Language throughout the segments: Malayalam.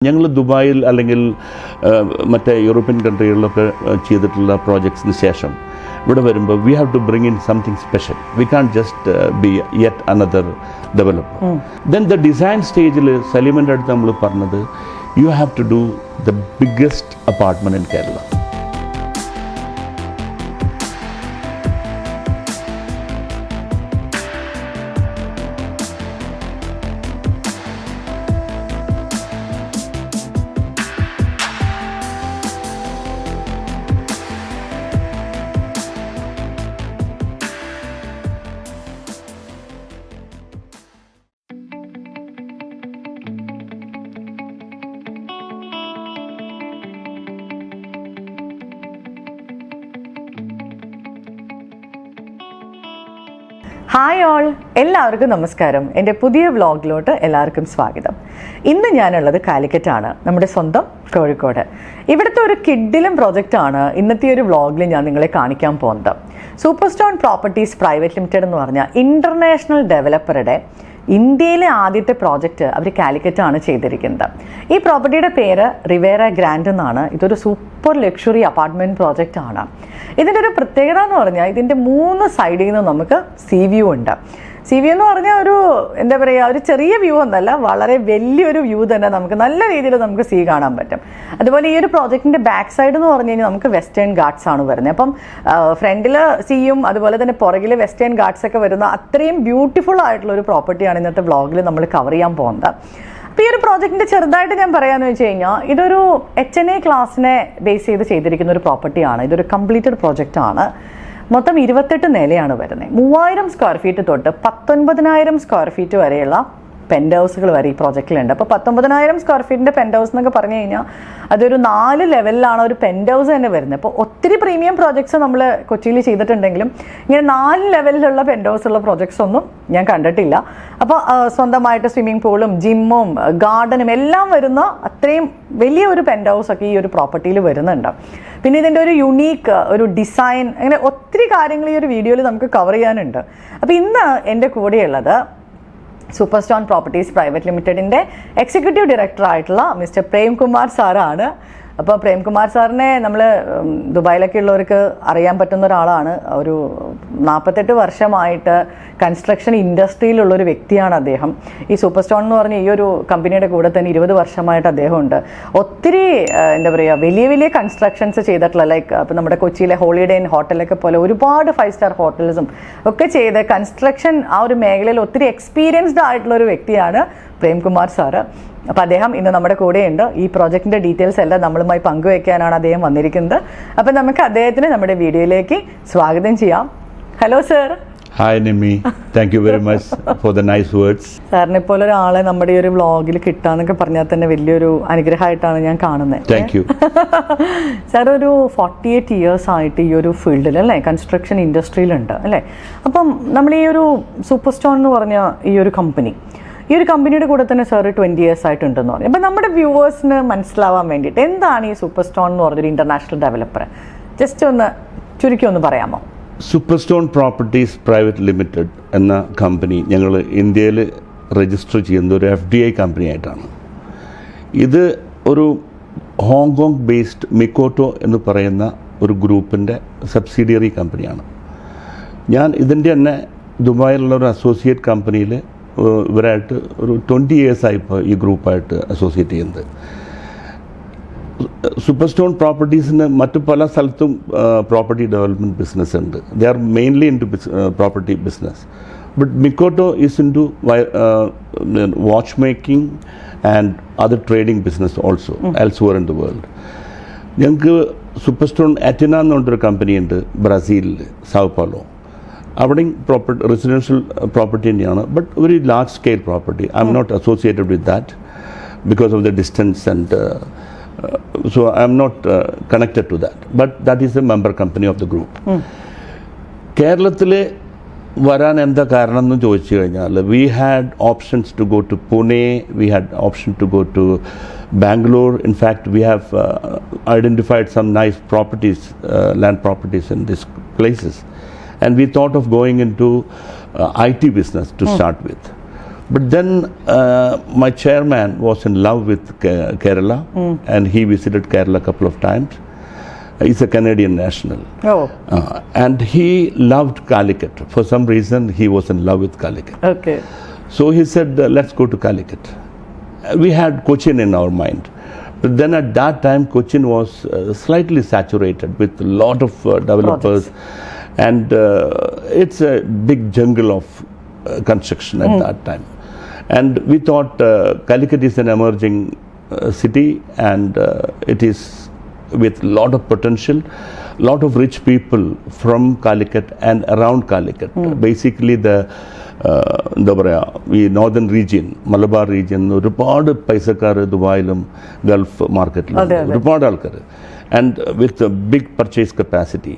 ഞങ്ങൾ ദുബായിൽ അല്ലെങ്കിൽ മറ്റേ യൂറോപ്യൻ കൺട്രികളിലൊക്കെ ചെയ്തിട്ടുള്ള പ്രോജക്ട്സിന് ശേഷം ഇവിടെ വരുമ്പോൾ we have to bring in something special. We can't just be yet another developer. Then the design സ്റ്റേജിൽ സലീമിൻ്റെ അടുത്ത് നമ്മൾ പറഞ്ഞത് you have to do the biggest apartment in Kerala. Hi all, എല്ലാവർക്കും നമസ്കാരം. എൻ്റെ പുതിയ വ്ളോഗിലോട്ട് എല്ലാവർക്കും സ്വാഗതം. ഇന്ന് ഞാനുള്ളത് കാലിക്കറ്റാണ്, നമ്മുടെ സ്വന്തം കോഴിക്കോട്. ഇവിടുത്തെ ഒരു കിഡിലും പ്രോജക്റ്റാണ് ഇന്നത്തെ ഒരു വ്ളോഗിൽ ഞാൻ നിങ്ങളെ കാണിക്കാൻ പോകുന്നത്. Super stone properties private limited എന്ന് പറഞ്ഞ ഇൻ്റർനാഷണൽ ഡെവലപ്പറുടെ ഇന്ത്യയിലെ ആദ്യത്തെ പ്രോജക്റ്റ് അവർ കാലിക്കറ്റാണ് ചെയ്തിരിക്കുന്നത്. ഈ പ്രോപ്പർട്ടിയുടെ പേര് റിവേറ ഗ്രാൻഡ് എന്നാണ്. ഇതൊരു സൂപ്പർ ലക്ഷറി അപ്പാർട്ട്മെൻറ്റ് പ്രോജക്റ്റ് ആണ്. ഇതിൻ്റെ ഒരു പ്രത്യേകത എന്ന് പറഞ്ഞാൽ ഇതിൻ്റെ 3 സൈഡിൽ നിന്ന് നമുക്ക് സീ വ്യൂ ഉണ്ട്. സീ വ്യൂ എന്ന് പറഞ്ഞാൽ ഒരു എന്താ പറയുക, ഒരു ചെറിയ വ്യൂ ഒന്നല്ല, വളരെ വലിയൊരു വ്യൂ തന്നെ നമുക്ക് നല്ല രീതിയിൽ നമുക്ക് സീ കാണാൻ പറ്റും. അതുപോലെ ഈ ഒരു പ്രോജക്റ്റിൻ്റെ ബാക്ക് സൈഡ് എന്ന് പറഞ്ഞു കഴിഞ്ഞാൽ നമുക്ക് വെസ്റ്റേൺ ഗാർഡ്സ് ആണ് വരുന്നത്. അപ്പം ഫ്രണ്ടിൽ സീയും അതുപോലെ തന്നെ പുറകിൽ വെസ്റ്റേൺ ഗാർഡ്സ് ഒക്കെ വരുന്ന അത്രയും ബ്യൂട്ടിഫുൾ ആയിട്ടുള്ള ഒരു പ്രോപ്പർട്ടിയാണ് ഇന്നത്തെ വ്ളോഗിൽ നമ്മൾ കവർ ചെയ്യാൻ പോകുന്നത്. അപ്പോൾ ഈ ഒരു പ്രോജക്റ്റിൻ്റെ ചെറുതായിട്ട് ഞാൻ പറയാമെന്ന് വെച്ച് കഴിഞ്ഞാൽ ഇതൊരു HNA ക്ലാസ്സിനെ ബേസ് ചെയ്തിരിക്കുന്ന ഒരു പ്രോപ്പർട്ടിയാണ്. ഇതൊരു കംപ്ലീറ്റഡ് പ്രോജക്റ്റ് ആണ്. മൊത്തം 28 നിലയാണ് വരുന്നത്. 3000 സ്ക്വയർ ഫീറ്റ് തൊട്ട് 19,000 സ്ക്വയർ ഫീറ്റ് വരെയുള്ള പെൻറ്റ് ഹൗസുകൾ വരെ ഈ പ്രോജക്റ്റിലുണ്ട്. അപ്പോൾ 19,000 സ്ക്വയർ ഫീറ്റിൻ്റെ പെൻറ്റ് ഹൗസ് എന്നൊക്കെ പറഞ്ഞു കഴിഞ്ഞാൽ അതൊരു 4 ലെവലിലാണ് ഒരു പെൻറ്റ് ഹൗസ് തന്നെ വരുന്നത്. അപ്പോൾ ഒത്തിരി പ്രീമിയം പ്രോജക്ട്സ് നമ്മൾ കൊച്ചിയിൽ ചെയ്തിട്ടുണ്ടെങ്കിലും ഇങ്ങനെ 4 ലെവലിലുള്ള പെൻറ്റ് ഹൗസ് ഉള്ള പ്രോജക്ട്സ് ഒന്നും ഞാൻ കണ്ടിട്ടില്ല. അപ്പോൾ സ്വന്തമായിട്ട് സ്വിമ്മിംഗ് പൂളും ജിമ്മും ഗാർഡനും എല്ലാം വരുന്ന അത്രയും വലിയൊരു പെൻറ്റ് ഹൗസ് ഒക്കെ ഈ ഒരു പ്രോപ്പർട്ടിയിൽ വരുന്നുണ്ട്. പിന്നെ ഇതിൻ്റെ ഒരു യുണീക്ക് ഒരു ഡിസൈൻ, അങ്ങനെ ഒത്തിരി കാര്യങ്ങൾ ഈ ഒരു വീഡിയോയിൽ നമുക്ക് കവർ ചെയ്യാനുണ്ട്. അപ്പോൾ ഇന്ന് എൻ്റെ കൂടെയുള്ളത് സൂപ്പർ സ്റ്റോൺ പ്രോപ്പർട്ടീസ് പ്രൈവറ്റ് ലിമിറ്റഡിൻ്റെ എക്സിക്യൂട്ടീവ് ഡയറക്ടർ ആയിട്ടുള്ള മിസ്റ്റർ പ്രേംകുമാർ സാറാണ്. അപ്പോൾ പ്രേംകുമാർ സാറിനെ നമ്മൾ ദുബായിലൊക്കെ ഉള്ളവർക്ക് അറിയാൻ പറ്റുന്ന ഒരാളാണ്. ഒരു 48 വർഷമായിട്ട് കൺസ്ട്രക്ഷൻ ഇൻഡസ്ട്രിയിലുള്ളൊരു വ്യക്തിയാണ് അദ്ദേഹം. ഈ സൂപ്പർ സ്റ്റോൺ എന്ന് പറഞ്ഞ ഈ ഒരു കമ്പനിയുടെ കൂടെ തന്നെ 20 വർഷമായിട്ട് അദ്ദേഹമുണ്ട്. ഒത്തിരി എന്താ പറയുക, വലിയ വലിയ കൺസ്ട്രക്ഷൻസ് ചെയ്തിട്ടുള്ള, ലൈക്ക് അപ്പോൾ നമ്മുടെ കൊച്ചിയിലെ ഹോളിഡേ ഇൻ ഹോട്ടലൊക്കെ പോലെ ഒരുപാട് 5 സ്റ്റാർ ഹോട്ടൽസും ഒക്കെ ചെയ്ത് കൺസ്ട്രക്ഷൻ ആ ഒരു മേഖലയിൽ ഒത്തിരി എക്സ്പീരിയൻസ്ഡ് ആയിട്ടുള്ള ഒരു വ്യക്തിയാണ് പ്രേംകുമാർ സാറ്. അപ്പോൾ അദ്ദേഹം ഇന്ന് നമ്മുടെ കൂടെയുണ്ട്. ഈ പ്രോജക്റ്റിൻ്റെ ഡീറ്റെയിൽസ് എല്ലാം നമ്മളുമായി പങ്കുവയ്ക്കാനാണ് അദ്ദേഹം വന്നിരിക്കുന്നത്. അപ്പം നമുക്ക് അദ്ദേഹത്തിന് നമ്മുടെ വീഡിയോയിലേക്ക് സ്വാഗതം ചെയ്യാം. Hello sir. Hi Nimmi, thank you very much for the nice words. സാറിനെ പോലെ ഒരാളെ നമ്മുടെ ഈ ഒരു വ്ളോഗിൽ കിട്ടാന്നൊക്കെ പറഞ്ഞാൽ തന്നെ വലിയൊരു അനുഗ്രഹമായിട്ടാണ് ഞാൻ കാണുന്നത്. Thank you. സാർ ഒരു 48 ഇയേഴ്സ് ആയിട്ട് ഈ ഒരു ഫീൽഡിൽ അല്ലേ, കൺസ്ട്രക്ഷൻ ഇൻഡസ്ട്രിയിലുണ്ട് അല്ലേ. അപ്പം നമ്മൾ ഈ ഒരു സൂപ്പർ സ്റ്റോൺ എന്ന് പറഞ്ഞ ഈ ഒരു കമ്പനിയുടെ കൂടെ തന്നെ സാർ 20 ഇയേഴ്സ് ആയിട്ടുണ്ടെന്ന് പറഞ്ഞു. അപ്പം നമ്മുടെ വ്യൂവേഴ്സിന് മനസ്സിലാവാൻ വേണ്ടിയിട്ട് എന്താണ് ഈ സൂപ്പർ സ്റ്റോൺ എന്ന് പറഞ്ഞൊരു ഇൻ്റർനാഷണൽ ഡെവലപ്പർ, ജസ്റ്റ് ഒന്ന് ചുരുക്കി ഒന്ന് പറയാമോ? Super stone properties private limited എന്ന കമ്പനി ഞങ്ങൾ ഇന്ത്യയിൽ രജിസ്റ്റർ ചെയ്യുന്ന ഒരു FDI കമ്പനി ആയിട്ടാണ്. ഇത് ഒരു ഹോങ്കോങ് ബേസ്ഡ് മിക്കോട്ടോ എന്ന് പറയുന്ന ഒരു ഗ്രൂപ്പിൻ്റെ സബ്സിഡിയറി കമ്പനിയാണ്. ഞാൻ ഇതിൻ്റെ തന്നെ ദുബായിലുള്ള ഒരു അസോസിയേറ്റ് കമ്പനിയിൽ ഇവരായിട്ട് ഒരു 20 ഇയേഴ്സായി ഇപ്പോൾ ഈ ഗ്രൂപ്പായിട്ട് അസോസിയേറ്റ് ചെയ്യുന്നത്. സൂപ്പർ സ്റ്റോൺ പ്രോപ്പർട്ടീസിന് മറ്റു പല സ്ഥലത്തും പ്രോപ്പർട്ടി ഡെവലപ്മെൻറ്റ് ബിസിനസ് ഉണ്ട്. They are mainly into property business. But Mikoto is into watch making and other trading business also elsewhere in the world. ഞങ്ങൾക്ക് സൂപ്പർ സ്റ്റോൺ അറ്റിന എന്ന് പറഞ്ഞൊരു കമ്പനിയുണ്ട് ബ്രസീലിൽ, സാവോപോളോ. അവിടെയും റെസിഡൻഷ്യൽ പ്രോപ്പർട്ടി തന്നെയാണ്, but very large scale property. I'm not associated with that because of the distance and so I am not connected to that, but that is a member company of the group. കേരളത്തിൽ വരാൻ എന്താ കാരണം എന്ന് ചോദിച്ചു കഴിഞ്ഞാൽ, we had options to go to Pune, we had option to go to Bangalore. In fact, we have identified some nice properties, land properties in these places, and we thought of going into IT business to start with. But then my chairman was in love with Kerala, and he visited Kerala a couple of times. He's a Canadian national. Oh. And he loved Calicut. For some reason, he was in love with Calicut. Okay. So he said, let's go to Calicut. We had Cochin in our mind. But then at that time, Cochin was slightly saturated with a lot of developers. And it's a big jungle of construction at that time. And we thought Calicut is an emerging city, and it is with lot of potential, lot of rich people from Calicut and around Calicut. Basically the എന്താ പറയുക, ഈ നോർത്തേൺ റീജിയൻ, മലബാർ റീജിയൻ, ഒരുപാട് പൈസക്കാർ ദുബായിലും ഗൾഫ് മാർക്കറ്റിലും ഒരുപാട് ആൾക്കാർ, and with big purchase capacity.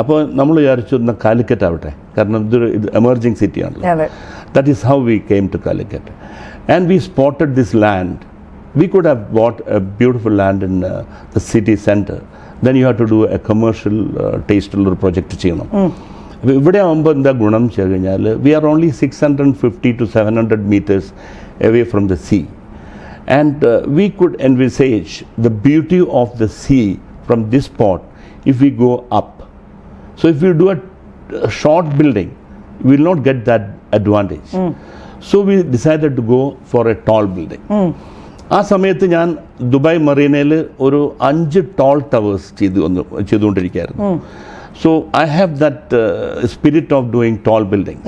അപ്പോൾ നമ്മൾ വിചാരിച്ചു എന്നാൽ കാലിക്കറ്റ് ആവട്ടെ, കാരണം ഇതൊരു എമർജിങ് സിറ്റിയാണല്ലോ. That is how we came to Calicut, and we spotted this land. We could have bought a beautiful land in the city center. Then you have to do a commercial taste project ചെയ്യണം. ഇവിടെ ആകുമ്പോൾ എന്താ ഗുണം വെച്ച് കഴിഞ്ഞാൽ, we are only 650 to 700 meters away from the sea, and we could envisage the beauty of the sea from this spot if we go up. So if you do a short building, we will not get that advantage. So we decided to go for a tall building. ആ സമയത്ത് ഞാൻ ദുബായ് മറീനയിൽ ഒരു 5 ടോൾ ടവേഴ്സ് ചെയ്തുകൊണ്ടിരിക്കുകയായിരുന്നു. So I have that spirit of doing tall buildings.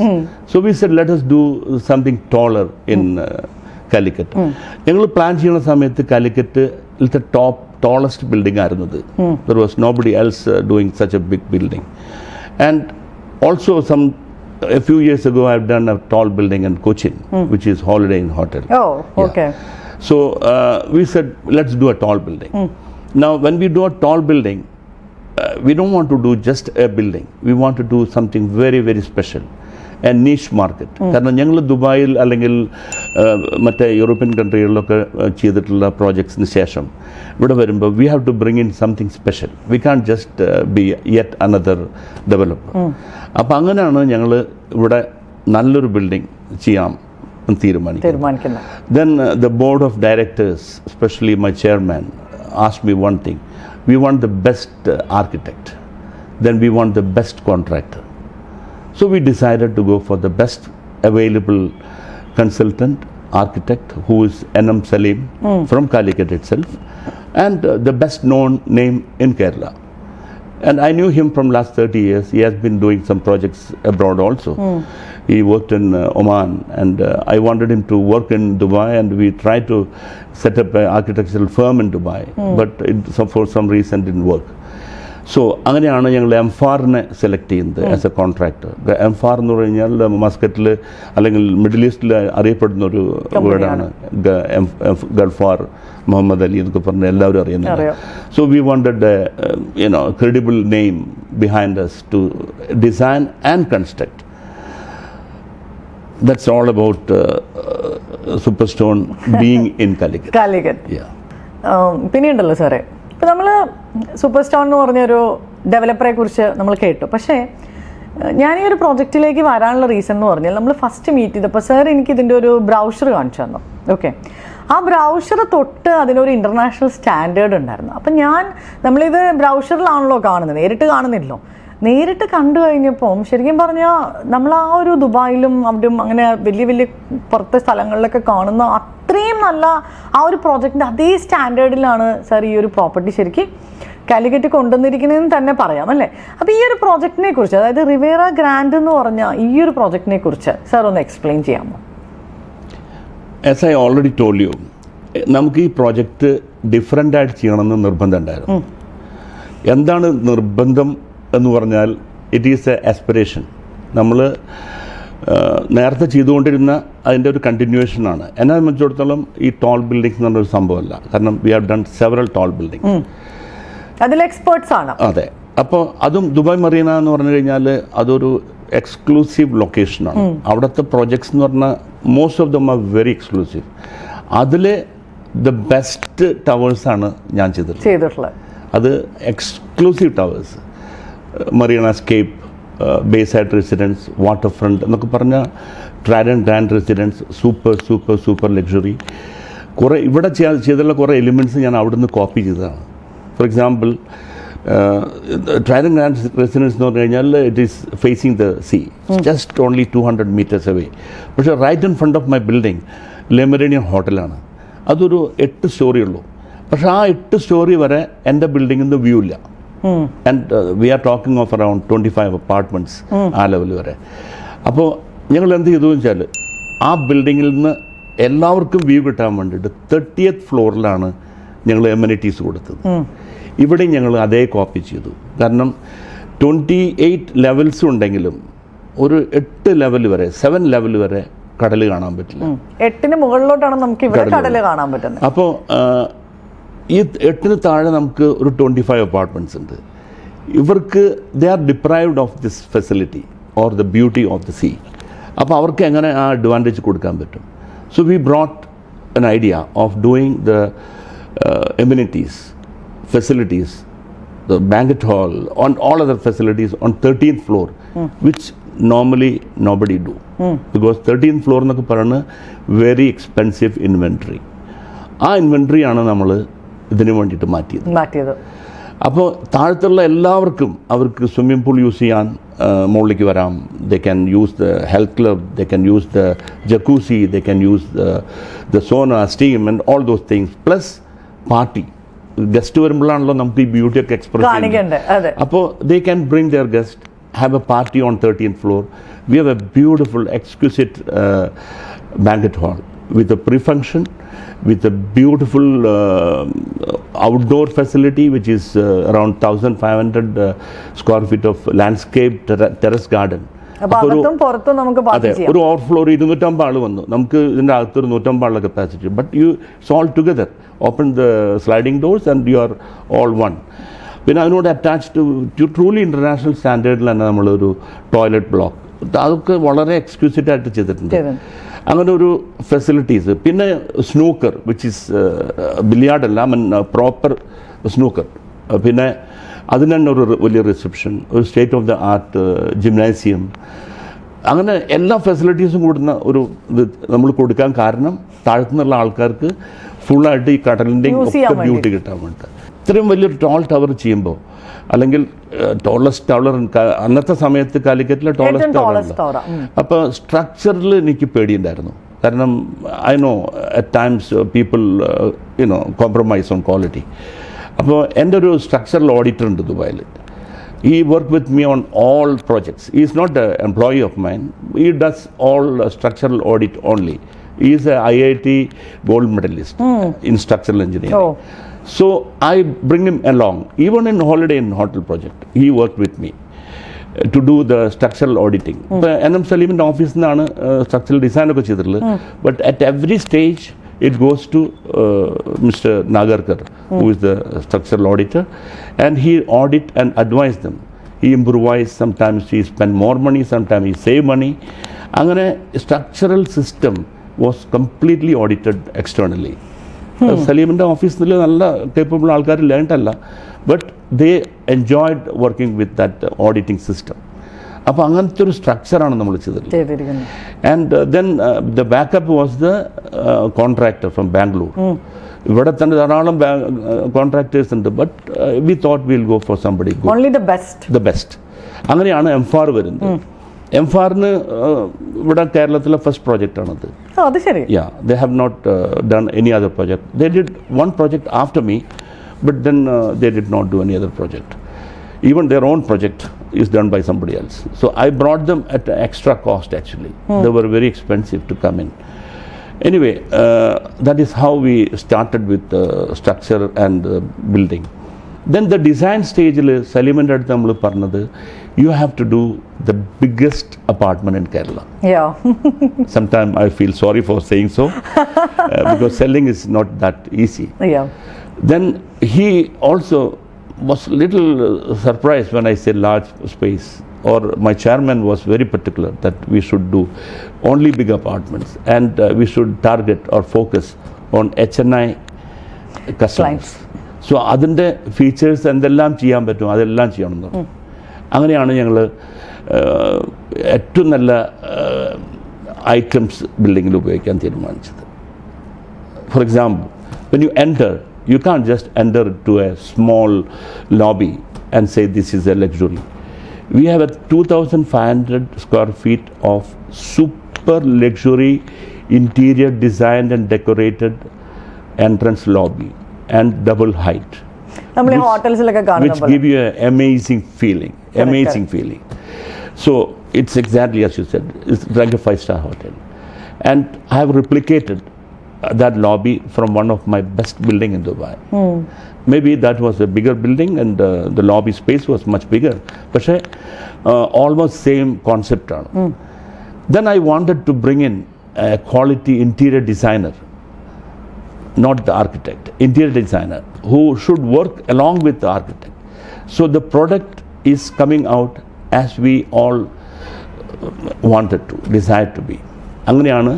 So we said, let us do something taller in Calicut. ഞങ്ങൾ പ്ലാൻ ചെയ്യുന്ന സമയത്ത് കാലിക്കറ്റ് tallest building ആയിരുന്നത്. There was nobody else doing such a big building. And also a few years ago I've done a tall building in Cochin, which is Holiday Inn Hotel. Oh, okay. So we said, let's do a tall building. Now when we do a tall building, we don't want to do just a building. We want to do something very, very special, a niche market. കാരണം ഞങ്ങൾ ദുബായിൽ അല്ലെങ്കിൽ മറ്റേ യൂറോപ്യൻ കൺട്രികളിലൊക്കെ ചെയ്തിട്ടുള്ള പ്രോജക്ട്സിന് ശേഷം ഇവിടെ വരുമ്പോൾ we have to bring in something special. We can't just be yet another developer. അപ്പോൾ അങ്ങനെയാണ് ഞങ്ങൾ ഇവിടെ നല്ലൊരു ബിൽഡിംഗ് ചെയ്യാം തീരുമാനിക്കുന്നത്. Then the board of directors, especially my chairman, asked me one thing. We want the best architect, then we want the best contractor. So we decided to go for the best available consultant architect, who is N.M. Salim from Calicut itself, and the best known name in Kerala. And I knew him from last 30 years. He has been doing some projects abroad also. He worked in Oman, and I wanted him to work in Dubai, and we tried to set up an architectural firm in Dubai, but for some reason didn't work. So അങ്ങനെയാണ് ഞങ്ങൾ എംഫാറിനെ സെലക്ട് ചെയ്യുന്നത് ആസ് എ കോൺട്രാക്ടർ. എംഫാർ എന്ന് പറഞ്ഞാൽ മസ്കറ്റിൽ അല്ലെങ്കിൽ മിഡിൽ ഈസ്റ്റിൽ അറിയപ്പെടുന്ന ഒരു വേർഡാണ്. ഗൾഫാർ, മുഹമ്മദ് അലി എന്നൊക്കെ പറഞ്ഞ് എല്ലാവരും അറിയുന്നത്. So we wanted credible name behind us to design and construct. That's all about Superstone being in Calicut. Yeah. പിന്നെയുണ്ടല്ലോ സാറേ, ഇപ്പം നമ്മൾ സൂപ്പർ സ്റ്റോൺ എന്ന് പറഞ്ഞൊരു ഡെവലപ്പറെ കുറിച്ച് നമ്മൾ കേട്ടു. പക്ഷേ ഞാൻ ഈ ഒരു പ്രോജക്റ്റിലേക്ക് വരാനുള്ള റീസൺ എന്ന് പറഞ്ഞാൽ, നമ്മൾ ഫസ്റ്റ് മീറ്റ് ചെയ്തപ്പോൾ സാർ എനിക്ക് ഇതിൻ്റെ ഒരു ബ്രൗഷർ കാണിച്ചു തന്നു. ഓക്കെ, ആ ബ്രൗഷർ തൊട്ട് അതിനൊരു ഇൻ്റർനാഷണൽ സ്റ്റാൻഡേർഡ് ഉണ്ടായിരുന്നു. അപ്പം നമ്മളിത് ബ്രൗഷറിലാണല്ലോ കാണുന്നത്, നേരിട്ട് കാണുന്നില്ലല്ലോ. നേരിട്ട് കണ്ടു കഴിഞ്ഞപ്പം ശരിക്കും പറഞ്ഞാൽ നമ്മൾ ആ ഒരു ദുബായിലും അവിടെയും അങ്ങനെ വലിയ വലിയ പുറത്തെ സ്ഥലങ്ങളിലൊക്കെ കാണുന്ന അത്രയും നല്ല ആ ഒരു പ്രോജക്റ്റിൻ്റെ അതേ സ്റ്റാൻഡേർഡിലാണ് സാർ ഈ ഒരു പ്രോപ്പർട്ടി ശരിക്കും കാലിക്കറ്റ് കൊണ്ടുവന്നിരിക്കുന്നതെന്ന് തന്നെ പറയാം അല്ലേ. അപ്പോൾ ഈ ഒരു പ്രോജക്റ്റിനെ കുറിച്ച്, അതായത് റിവേറ ഗ്രാൻഡ് എന്ന് പറഞ്ഞ ഈ ഒരു പ്രോജക്റ്റിനെ കുറിച്ച് സാർ ഒന്ന് എക്സ്പ്ലെയിൻ ചെയ്യാമോ? As I already told you, നമുക്ക് ഈ പ്രോജക്റ്റ് ഡിഫറെൻ്റ് ആയിട്ട് ചെയ്യണമെന്ന് നിർബന്ധം ഉണ്ടായിരുന്നു. എന്താണ് നിർബന്ധം എന്ന് പറഞ്ഞാൽ, ഇറ്റ് ഈസ് എ ആസ്പിറേഷൻ. നമ്മൾ നേരത്തെ ചെയ്തുകൊണ്ടിരുന്ന അതിൻ്റെ ഒരു കണ്ടിന്യൂവേഷനാണ്. എന്നെ സംബന്ധിച്ചിടത്തോളം ഈ ടോൾ ബിൽഡിങ്സ് എന്ന് പറഞ്ഞൊരു സംഭവമല്ല, കാരണം we have done several toll building, അതിൽ എക്സ്പേർട്സ് ആണ്. അതെ. അപ്പോൾ അതും ദുബായ് മറീന എന്ന് പറഞ്ഞു കഴിഞ്ഞാൽ അതൊരു എക്സ്ക്ലൂസീവ് ലൊക്കേഷനാണ്. അവിടുത്തെ പ്രോജക്ട്സ് എന്ന് പറഞ്ഞാൽ most of them are very exclusive. അതിൽ ദ ബെസ്റ്റ് ടവേഴ്സാണ് ഞാൻ ചെയ്തിട്ടുള്ളത്. അത് exclusive towers, Marinascape, Bayside residence, water front എന്നൊക്കെ പറഞ്ഞാൽ Trident Grand Residence, super luxury. ഇവിടെ ചെയ്തുള്ള കുറേ എലിമെൻറ്റ്സ് ഞാൻ അവിടെ നിന്ന് കോപ്പി ചെയ്തതാണ്. For example Trident Grand Residence എന്ന് പറഞ്ഞു കഴിഞ്ഞാൽ it is facing the sea, just only 200 meters away. പക്ഷേ right in front of my building ലെമറേനിയൻ ഹോട്ടലാണ്. അതൊരു 8 സ്റ്റോറി ഉള്ളൂ. പക്ഷേ ആ 8 സ്റ്റോറി വരെ എൻ്റെ ബിൽഡിങ്ങിൽ നിന്ന് വ്യൂ ഇല്ല. And we are talking of around 25 apartments ആ ലെവൽ വരെ. അപ്പോൾ ഞങ്ങൾ എന്ത് ചെയ്തു വെച്ചാൽ ആ ബിൽഡിങ്ങിൽ നിന്ന് എല്ലാവർക്കും വ്യൂ കിട്ടാൻ വേണ്ടിയിട്ട് 30th ഫ്ലോറിലാണ് ഞങ്ങൾ എമ്യൂണിറ്റീസ് കൊടുത്തത്. ഇവിടെ ഞങ്ങൾ അതേ കോപ്പി ചെയ്തു. കാരണം 28 ലെവൽസ് ഉണ്ടെങ്കിലും ഒരു 8 ലെവൽ വരെ 7 ലെവൽ വരെ കടൽ കാണാൻ പറ്റില്ല. 8ന് മുകളിലോട്ടാണ് നമുക്ക് ഇവിടെ കടൽ കാണാൻ പറ്റുന്നത്. അപ്പോൾ ഈ 8ന് താഴെ നമുക്ക് ഒരു 25 അപ്പാർട്ട്മെൻറ്റ്സ് ഉണ്ട്. ഇവർക്ക് they are deprived of this facility or the beauty of the sea. അപ്പോൾ അവർക്ക് എങ്ങനെ ആ അഡ്വാൻറ്റേജ് കൊടുക്കാൻ പറ്റും? So we brought an idea of doing the amenities, facilities, the banquet hall, on all other facilities on 13th floor, which normally nobody do. Because 13th floor എന്നൊക്കെ പറയുന്നത് വെരി എക്സ്പെൻസീവ് ഇൻവെൻട്രി. ആ ഇൻവെൻട്രി ആണ് നമ്മൾ ഇതിനു വേണ്ടിയിട്ട് മാറ്റിയത്. അപ്പോൾ താഴത്തുള്ള എല്ലാവർക്കും അവർക്ക് സ്വിമ്മിംഗ് പൂൾ യൂസ് ചെയ്യാൻ മുകളിലേക്ക് വരാം. They can use the health club, they can use the jacuzzi, they can use the sauna, steam and all those things. Plus party, guest വരുമ്പോഴാണല്ലോ നമുക്ക് ഈ ബ്യൂട്ടി ഒക്കെ എക്സ്പ്രസ് ചെയ്യുന്നത്. അപ്പോൾ they can bring their guest, have a party on 13th floor. We have a beautiful, exquisite banquet hall with a pre-function, with a beautiful outdoor facility which is around 1,500 Sq.Ft of landscape terrace garden. അതെ, ഒരു ഓവർഫ്ലോ 250 ആൾ വന്നു. നമുക്ക് ഇതിൻ്റെ അകത്തൊരു 150 ആളുടെ capacity. But you it's all together. Open the sliding doors and you are all one. പിന്നെ അതിനോട് അറ്റാച്ച്ഡ് ടു ട്രൂലി ഇൻ്റർനാഷണൽ സ്റ്റാൻഡേർഡിൽ തന്നെ നമ്മളൊരു ടോയ്ലറ്റ് ബ്ലോക്ക്, അതൊക്കെ വളരെ എക്സ്ക്യൂസിറ്റ് ആയിട്ട് ചെയ്തിട്ടുണ്ട്. അങ്ങനെ ഒരു ഫെസിലിറ്റീസ്. പിന്നെ സ്നൂക്കർ വിച്ച് ഈസ് ബില്ലിയാർഡ് അല്ല, പ്രോപ്പർ സ്നൂക്കർ. പിന്നെ അതിന് തന്നെ ഒരു വലിയ റിസപ്ഷൻ, ഒരു സ്റ്റേറ്റ് ഓഫ് ദ ആർട്ട് ജിംനാസിയം, അങ്ങനെ എല്ലാ ഫെസിലിറ്റീസും കൂടുന്ന ഒരു ഇത് നമ്മൾ കൊടുക്കാൻ കാരണം താഴത്തുനിന്നുള്ള ആൾക്കാർക്ക് ഫുള്ളായിട്ട് ഈ കടലിൻ്റെയും ഒക്കെ ബ്യൂട്ടി കിട്ടാൻ വേണ്ടി. ഇത്രയും വലിയൊരു ടോൾ ടവർ ചെയ്യുമ്പോൾ, അല്ലെങ്കിൽ ടോളസ്റ്റ് ടവർ അന്നത്തെ സമയത്ത് കാലിക്കറ്റിലെ ടോളസ്റ്റ് ടവർ. അപ്പോൾ സ്ട്രക്ചറിൽ എനിക്ക് പേടിയുണ്ടായിരുന്നു. കാരണം I know at times people compromise on quality. അപ്പോൾ എൻ്റെ ഒരു സ്ട്രക്ചറൽ ഓഡിറ്റർ ഉണ്ട് ദുബായിൽ. He worked with me on all projects. He is not an employee of mine. He does all structural audit only. He is a IIT gold medalist in structural engineering. So I bring him along. Even in Holiday Inn Hotel project, he worked with me to do the structural auditing. NM Salim's office is structural design. But at every stage, it goes to Mr. Nagarkar, who is the structural auditor, and he audit and advise them. He improvise, sometimes he spend more money, sometimes he save money. Angane structural system was completely audited externally. Salim's office is nalla capable alkar illantalla, but they enjoyed working with that auditing system. അപ്പോൾ അങ്ങനത്തെ ഒരു സ്ട്രക്ചറാണ് നമ്മൾ ചെയ്തിട്ടുള്ളത്. And then the backup was the contractor from Bangalore. ഇവിടെ തന്നെ ധാരാളം കോൺട്രാക്ടേഴ്സ് ഉണ്ട്. But we thought will go for somebody the best. അങ്ങനെയാണ് എംഫാർ വരുന്നത്. എംഫാറിന് ഇവിടെ കേരളത്തിലെ ഫസ്റ്റ് പ്രോജക്റ്റാണത്. Yeah, they have not done any other project. They did one project after me, but then they did not do any other project. Even their own project is done by somebody else. So I brought them at extra cost actually. They were very expensive to come in. Anyway, that is how we started with structure and building. Then the design stage, Salim's അടുത്ത് നമ്മൾ പറഞ്ഞത്, you have to do the biggest apartment in Kerala. Yeah. Sometimes I feel sorry for saying so, because selling is not that easy. Yeah. Then he also was little surprised when I said large space, or my chairman was very particular that we should do only big apartments, and we should target or focus on HNI customers. So അതിൻ്റെ ഫീച്ചേഴ്സ് എന്തെല്ലാം ചെയ്യാൻ പറ്റും അതെല്ലാം ചെയ്യണം. അങ്ങനെയാണ് ഞങ്ങൾ ഏറ്റവും നല്ല ഐറ്റംസ് ബിൽഡിങ്ങിൽ ഉപയോഗിക്കാൻ തീരുമാനിച്ചത്. For example, when you enter, you can't just enter to a small lobby and say this is a luxury. We have a 2,500 square feet of super luxury interior designed and decorated entrance lobby and double height, which give you an amazing feeling. So it's exactly as you said, it's like a 5-star hotel, and I have replicated that lobby from one of my best building in Dubai. Maybe that was a bigger building and the lobby space was much bigger, but almost same concept. Then I wanted to bring in a quality interior designer, not the architect, interior designer who should work along with the architect. So the product is coming out as we all wanted to, desired to be. അങ്ങനെയാണ്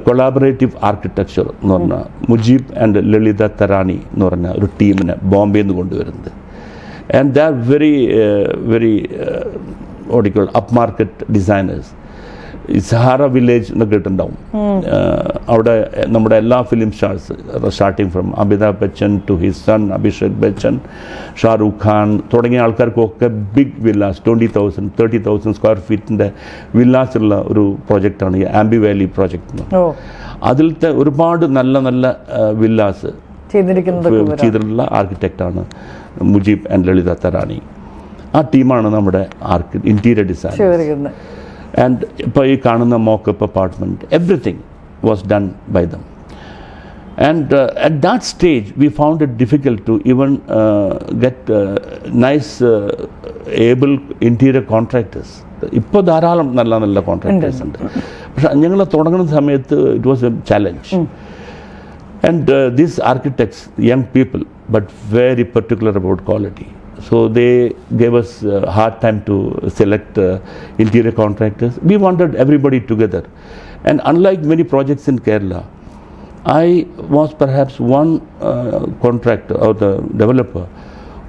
കൊളാബറേറ്റീവ് ആർക്കിടെക്ചർ എന്ന് പറഞ്ഞാൽ മുജീബ് ആൻഡ് ലളിത തരാണി എന്ന് പറഞ്ഞ ഒരു ടീമിനെ ബോംബെയിൽ നിന്ന് കൊണ്ടുവരുന്നത്. ആൻഡ് ദേ ആർ വെരി ഓടിക്കോൾ അപ്പ് മാർക്കറ്റ് ഡിസൈനേഴ്സ്. ഈ സഹാറ വില്ലേജ് എന്ന് കേട്ടിട്ടുണ്ടാവും. അവിടെ നമ്മുടെ എല്ലാ film stars starting from Amitabh Bachchan to his son Abhishek Bachchan, Shahrukh Khan തുടങ്ങിയ ആൾക്കാർക്കൊക്കെ ബിഗ് വില്ലാസ് 20,000 30,000 സ്ക്വയർ ഫീറ്റിൻ്റെ വില്ലാസ് ഉള്ള ഒരു പ്രോജക്റ്റാണ് ഈ ആംബി വാലി പ്രോജക്റ്റ്. അതിലത്തെ ഒരുപാട് നല്ല നല്ല വില്ലാസ് ചെയ്തിട്ടുള്ള ആർക്കിടെക്റ്റാണ് മുജീബ് ആൻഡ് ലളിത തരാണി. ആ ടീമാണ് നമ്മുടെ ഇൻറ്റീരിയർ ഡിസൈൻ. And ഇപ്പോൾ ഈ കാണുന്ന mockup apartment, everything was done by them. And at that stage we found it difficult to even get nice able interior contractors. ഇപ്പോൾ ധാരാളം നല്ല നല്ല കോൺട്രാക്ടേഴ്സ് ഉണ്ട്. പക്ഷെ ഞങ്ങൾ തുടങ്ങുന്ന സമയത്ത് it was A challenge. And these architects, young people, but very particular about quality. So they gave us a hard time to select interior contractors. We wanted everybody together. And unlike many projects in Kerala, I was perhaps one contractor or the developer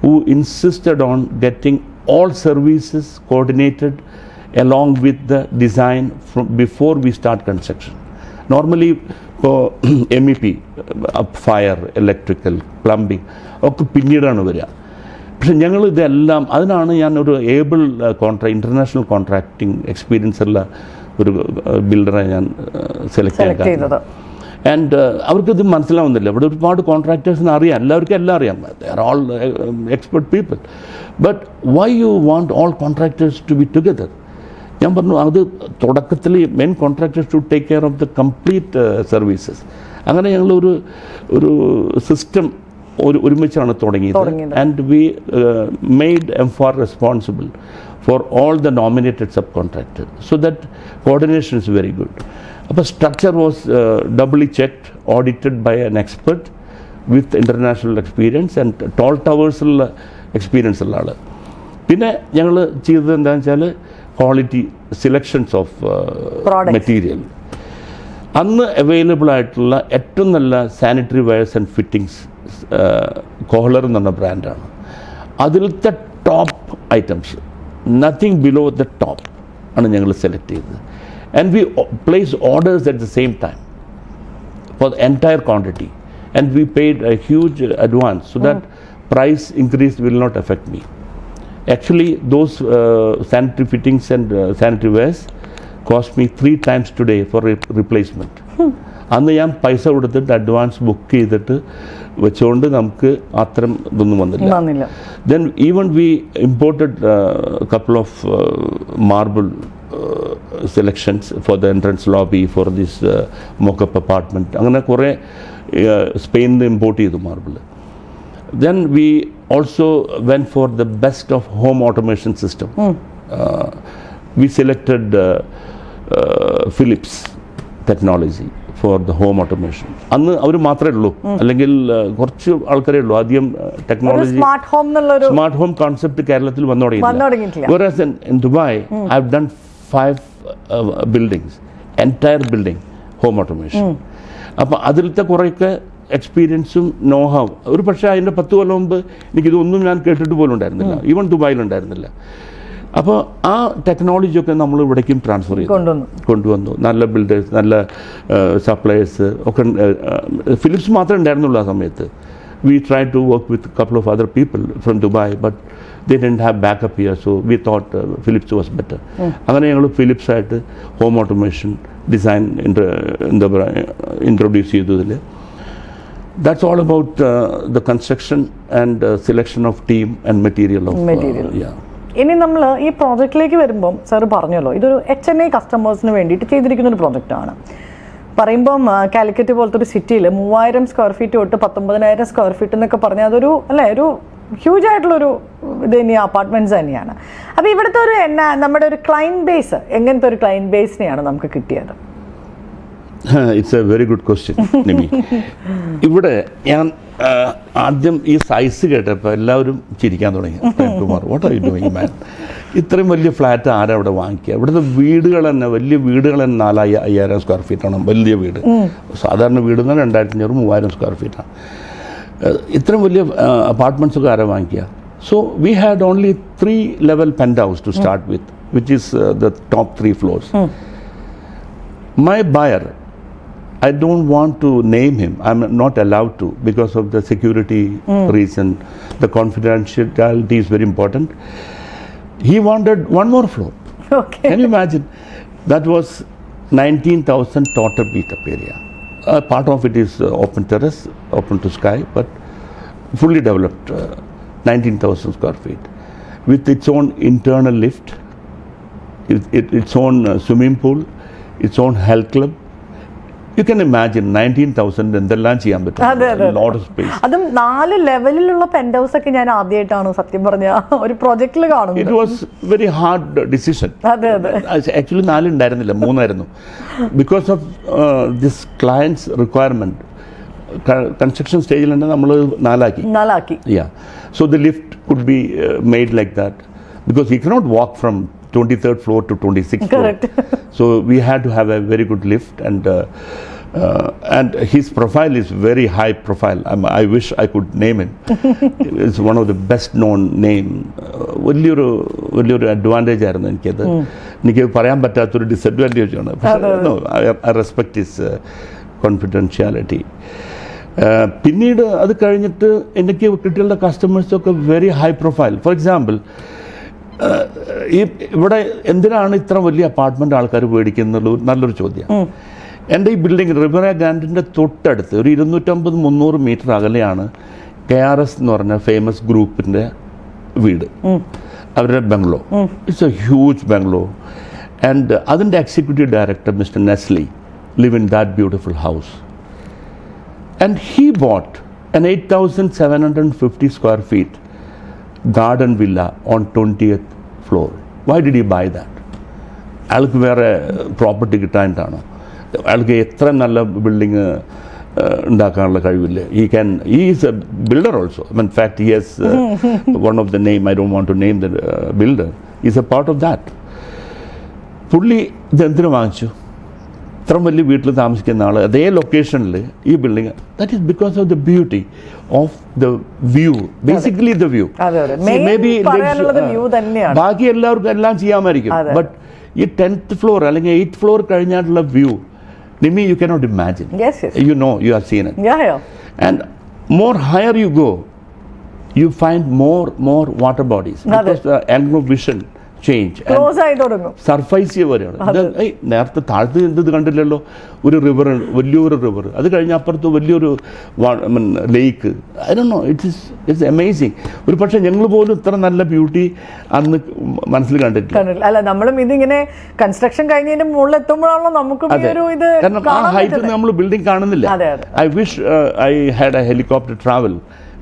who insisted on getting all services coordinated along with the design from before we start construction. Normally for MEP, fire, electrical, plumbing, ഒക്കെ പിന്നീടാണ് വരിക. പക്ഷെ ഞങ്ങൾ ഇതെല്ലാം, അതിനാണ് ഞാൻ ഒരു ഏബിൾ ഇൻ്റർനാഷണൽ കോൺട്രാക്ടിങ് എക്സ്പീരിയൻസ് ഉള്ള ഒരു ബിൽഡറെ ഞാൻ സെലക്ട് ചെയ്തത്. ആൻഡ് അവർക്കിത് മനസ്സിലാവുന്നില്ല. ഇവിടെ ഒരുപാട് കോൺട്രാക്ടേഴ്സിന് അറിയാം, എല്ലാവർക്കും എല്ലാം അറിയാം, they are all expert people. But why you want all contractors to be together? ഞാൻ പറഞ്ഞു, അത് തുടക്കത്തിൽ main contractors to take care of the complete services. അങ്ങനെ ഞങ്ങൾ ഒരു സിസ്റ്റം ഒരുമിച്ചാണ് തുടങ്ങിയത്. And we made Mfar responsible for all the nominated sub contractor so that coordination is very good. അപ്പോൾ structure was doubly checked, audited by an expert with international experience and tall ടവേഴ്സിലുള്ള എക്സ്പീരിയൻസ് ഉള്ള ആൾ. പിന്നെ ഞങ്ങൾ ചെയ്തത് എന്താണെന്ന് വെച്ചാൽ ക്വാളിറ്റി സെലക്ഷൻസ് ഓഫ് മെറ്റീരിയൽ. അന്ന് അവൈലബിൾ ആയിട്ടുള്ള ഏറ്റവും നല്ല sanitary wares and fittings Kohler എന്ന് പറഞ്ഞ ബ്രാൻഡാണ്. അതിലത്തെ top items, nothing below the top ആണ് ഞങ്ങൾ സെലക്ട് ചെയ്തത്. And we place orders at the same time for the entire quantity and we paid a huge advance so that price increase will not affect me. Actually, those sanitary fittings and sanitary wares cost me 3 times today for replacement. അന്ന് ഞാൻ പൈസ കൊടുത്തിട്ട് അഡ്വാൻസ് ബുക്ക് ചെയ്തിട്ട് വെച്ചുകൊണ്ട് നമുക്ക് അത്തരം ഇതൊന്നും വന്നില്ല. Then even we imported couple of marble selections for the entrance lobby for this mock-up apartment. അങ്ങനെ കുറേ സ്പെയിനിൽ നിന്ന് ഇമ്പോർട്ട് ചെയ്തു marble. Then we also went for the best of home automation system. We selected Philips technology for the home automation. അന്ന് അവർ മാത്രമേ ഉള്ളൂ, അല്ലെങ്കിൽ കുറച്ച് ആൾക്കാരേ ഉള്ളൂ ആദ്യം ടെക്നോളജി സ്മാർട്ട് ഹോം കോൺസെപ്റ്റ് കേരളത്തിൽ വന്നു തുടങ്ങിയില്ല. Whereas in Dubai I have done 5 buildings, entire building home automation. അപ്പോൾ അതിലത്തെ കുറേയൊക്കെ എക്സ്പീരിയൻസും നോഹാവും. ഒരു പക്ഷേ അതിൻ്റെ 10 കൊല്ലം മുമ്പ് എനിക്കിതൊന്നും ഞാൻ കേട്ടിട്ട് പോലും ഉണ്ടായിരുന്നില്ല, ഈവൻ ദുബായിലുണ്ടായിരുന്നില്ല. അപ്പോൾ ആ ടെക്നോളജിയൊക്കെ നമ്മൾ ഇവിടേക്കും ട്രാൻസ്ഫർ ചെയ്തു കൊണ്ടുവന്നു. നല്ല ബിൽഡേഴ്സ്, നല്ല സപ്ലയേഴ്സ് ഒക്കെ. ഫിലിപ്സ് മാത്രമേ ഉണ്ടായിരുന്നുള്ളൂ ആ സമയത്ത്. We try to work with couple of other people from Dubai, but they didn't have backup here, so we thought Philips was better. അങ്ങനെ ഞങ്ങൾ ഫിലിപ്സായിട്ട് ഹോം ഓട്ടോമേഷൻ ഡിസൈൻ എന്താ പറയുക ഇൻട്രൊഡ്യൂസ് ചെയ്തു. ഇതിൽ that's all about the construction and selection of team and material. Yeah. ഇനി നമ്മൾ ഈ പ്രോജക്റ്റിലേക്ക് വരുമ്പം സാർ പറഞ്ഞല്ലോ ഇതൊരു HNI കസ്റ്റമേഴ്സിന് വേണ്ടിയിട്ട് ചെയ്തിരിക്കുന്ന ഒരു പ്രോജക്റ്റാണ്. പറയുമ്പം കാലിക്കറ്റ് പോലത്തെ ഒരു സിറ്റിയിൽ 3000 സ്ക്വയർ ഫീറ്റ് തൊട്ട് 19,000 സ്ക്വയർ ഫീറ്റ് എന്നൊക്കെ പറഞ്ഞാൽ അതൊരു അല്ലേ ഒരു ഹ്യൂജ് ആയിട്ടുള്ളൊരു ഇത് തന്നെയാണ്, അപ്പാർട്ട്മെൻറ്റ്സ് തന്നെയാണ്. അപ്പോൾ ഇവിടുത്തെ ഒരു നമ്മുടെ ഒരു ക്ലയൻറ്റ് ബേസ്, എങ്ങനത്തെ ഒരു ക്ലയൻറ്റ് ബേസിനെയാണ് നമുക്ക് കിട്ടിയത്? It's a very good question Nimmy. ഇവിടെ ഞാൻ ആദ്യം ഈ സൈസ് കേട്ടപ്പോൾ എല്ലാവരും ചിരിക്കാൻ തുടങ്ങി. Premkumar, what are you doing man? ഇത്രയും വലിയ ഫ്ലാറ്റ് ആരാ അവിടെ വാങ്ങിക്കുക? ഇവിടുത്തെ വീടുകൾ തന്നെ, വലിയ വീടുകൾ തന്നെ 4,000-5,000 സ്ക്വയർ ഫീറ്റാണ് വലിയ വീട്. സാധാരണ വീട് തന്നെ 2,500-3,000 സ്ക്വയർ ഫീറ്റാണ്. ഇത്രയും വലിയ അപ്പാർട്ട്മെൻറ്റ്സൊക്കെ ആരാ വാങ്ങിക്കുക? So we had only 3 level penthouse to start with, which is the top 3 floors. My buyer, I don't want to name him. I'm not allowed to because of the security reason. The confidentiality is very important. He wanted one more floor. Okay. Can you imagine? That was 19,000 total beat-up area. Part of it is open terrace, open to sky, but fully developed, 19,000 square feet, with its own internal lift, its own swimming pool, its own health club. You can imagine 19,000 എന്തെല്ലാം ചെയ്യാൻ പറ്റും. Lot of space. അതും 4 ലെവലിലുള്ള പെന്റ് ഹൗസ് ഒക്കെ ഞാൻ ആദ്യമായിട്ടാണ് സത്യം പറഞ്ഞ ഒരു പ്രൊജക്റ്റിൽ കാണുന്നത്. It was very hard decision. അതെ അതെ. Actually 4 ഉണ്ടായിരുന്നില്ല, 3 ആയിരുന്നു. Because of this client's requirement, construction സ്റ്റേജിൽ തന്നെ നമ്മൾ 4 ആക്കി. Yeah. So the lift could be made like that because he cannot walk from 23rd floor to 26th floor. Correct. So we had to have a very good lift, and his profile is very high profile. I wish I could name him. It's one of the best known name. വലിയൊരു അഡ്വാൻറ്റേജ് ആയിരുന്നു എനിക്കത്. എനിക്ക് പറയാൻ പറ്റാത്തൊരു ഡിസഡ്വാൻറ്റേജ് ആണ്. No, I respect his confidentiality. പിന്നീട് അത് കഴിഞ്ഞിട്ട് എനിക്ക് കിട്ടിയുള്ള കസ്റ്റമേഴ്സൊക്കെ very high profile. For example, ഈ ഇവിടെ എന്തിനാണ് ഇത്ര വലിയ അപ്പാർട്ട്മെൻറ്റ് ആൾക്കാർ മേടിക്കുന്നുള്ള നല്ലൊരു ചോദ്യം. എൻ്റെ ഈ ബിൽഡിംഗ് റിവറ ഗ്രാൻഡിൻ്റെ തൊട്ടടുത്ത് ഒരു 250-300 മീറ്റർ അകലെയാണ് KRS എന്ന് പറഞ്ഞ ഫേമസ് ഗ്രൂപ്പിൻ്റെ വീട്, അവരുടെ bungalow. It's a huge bungalow. And അതിൻ്റെ എക്സിക്യൂട്ടീവ് ഡയറക്ടർ മിസ്റ്റർ നെസ്ലി live in that beautiful house. And he bought an 8,750 square feet garden villa on 20th floor. Why did he buy that? അയാൾക്ക് വേറെ പ്രോപ്പർട്ടി കിട്ടാനായിട്ടാണ്? അയാൾക്ക് എത്ര നല്ല ബിൽഡിങ് ഉണ്ടാക്കാനുള്ള കഴിവില്ലേ? he is a builder also. In fact, he has one of the name, I don't want to name the builder, he is a part of that. പുള്ളി ഇതെന്തിനു വാങ്ങിച്ചു? ഇത്ര വലിയ വീട്ടിൽ താമസിക്കുന്ന ആൾ അതേ ലൊക്കേഷനിൽ ഈ building. That is because of the beauty of the view, basically the view. May be ബാക്കി എല്ലാവർക്കും എല്ലാം ചെയ്യാമായിരിക്കും, ബട്ട് ഈ 10th ഫ്ലോർ അല്ലെങ്കിൽ 8th ഫ്ലോർ കഴിഞ്ഞായിട്ടുള്ള view, Nimmy, you cannot imagine. Yes. You know, you have seen it. Yeah. And more higher you go, you find more water bodies because the angle of vision change. Surface വരെയാണ്. നേരത്തെ താഴത്ത് ഇത് കണ്ടില്ലല്ലോ, ഒരു റിവർ, വലിയൊരു റിവർ, അത് കഴിഞ്ഞ അപ്പുറത്ത് വലിയൊരു lake. I don't know, it's amazing. ഒരു പക്ഷേ ഞങ്ങൾ പോലും ഇത്ര നല്ല ബ്യൂട്ടി അന്ന് മനസ്സിൽ കണ്ടിട്ടില്ല. അല്ല, നമ്മളും ഇതിങ്ങനെ കൺസ്ട്രക്ഷൻ കഴിഞ്ഞതിന്റെ മുകളിൽ എത്തുമ്പോഴാണല്ലോ നമുക്ക് കാരണം ആ ഹൈറ്റിൽ നമ്മൾ ബിൽഡിംഗ് കാണുന്നില്ല. I wish I had A helicopter travel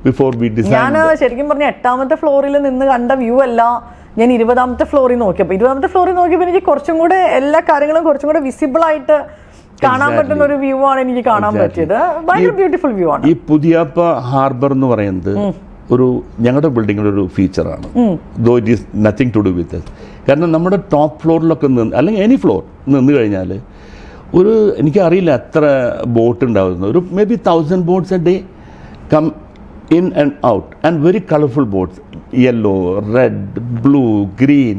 before we design. ഞാൻ ശരിക്കും പറഞ്ഞ 8ാമത്തെ ഫ്ലോറിൽ നിന്ന് കണ്ട വ്യൂ അല്ല, ഞാൻ 20ാമത്തെ ഫ്ലോറിൽ നോക്കിയപ്പോൾ 20ാമത്തെ ഫ്ലോറിൽ നോക്കിയപ്പോൾ എനിക്ക് കുറച്ചും കൂടെ എല്ലാ കാര്യങ്ങളും കുറച്ചും കൂടെ വിസിബിൾ ആയിട്ട് കാണാൻ പറ്റുന്ന ഒരു വ്യൂ ആണ് എനിക്ക് കാണാൻ പറ്റിയത്. ഭയങ്കര ബ്യൂട്ടിഫുൾ വ്യൂ ആണ്. ഈ പുതിയാപ്പ ഹാർബർ എന്ന് പറയുന്നത് ഒരു ഞങ്ങളുടെ ബിൽഡിങ്ങിൻ്റെ ഒരു ഫീച്ചറാണ്. Though it is nothing to do with it. കാരണം നമ്മുടെ ടോപ്പ് ഫ്ലോറിലൊക്കെ നിന്ന്, അല്ലെങ്കിൽ എനി ഫ്ലോർ നിന്ന് കഴിഞ്ഞാൽ ഒരു, എനിക്കറിയില്ല എത്ര ബോട്ട് ഉണ്ടാവുന്നു, ഒരു maybe 1000 boats a day come in and out, and very colorful boats, yellow, red, blue, green.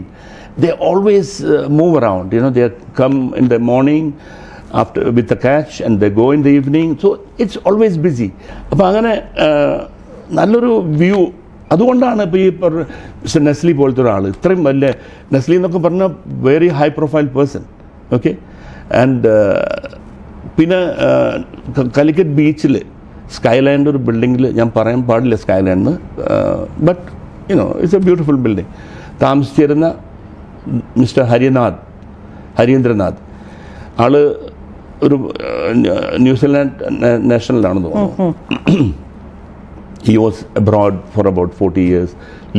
They always move around, you know, they come in the morning after with the catch and they go in the evening, so it's always busy. അപ്പോൾ അങ്ങനെ നല്ലൊരു വ്യൂ. അതുകൊണ്ടാണ് ഇപ്പോൾ ഈ നെസ്ലി പോലത്തെ ഒരാൾ ഇത്രയും വലിയ, നെസ്ലി എന്നൊക്കെ പറഞ്ഞാൽ very high profile person, okay. And പിന്നെ കാലിക്കറ്റ് ബീച്ചിൽ സ്കൈലാൻഡ് ഒരു ബിൽഡിങ്ങിൽ, ഞാൻ പറയാൻ പാടില്ല Skyland, but you know it's A beautiful building. താമസിച്ചിരുന്ന മിസ്റ്റർ ഹരീന്ദ്രനാഥ് ആള് ഒരു ന്യൂസിലാൻഡ് നാഷണലാണെന്ന് തോന്നുന്നു. He was abroad for about 40 years,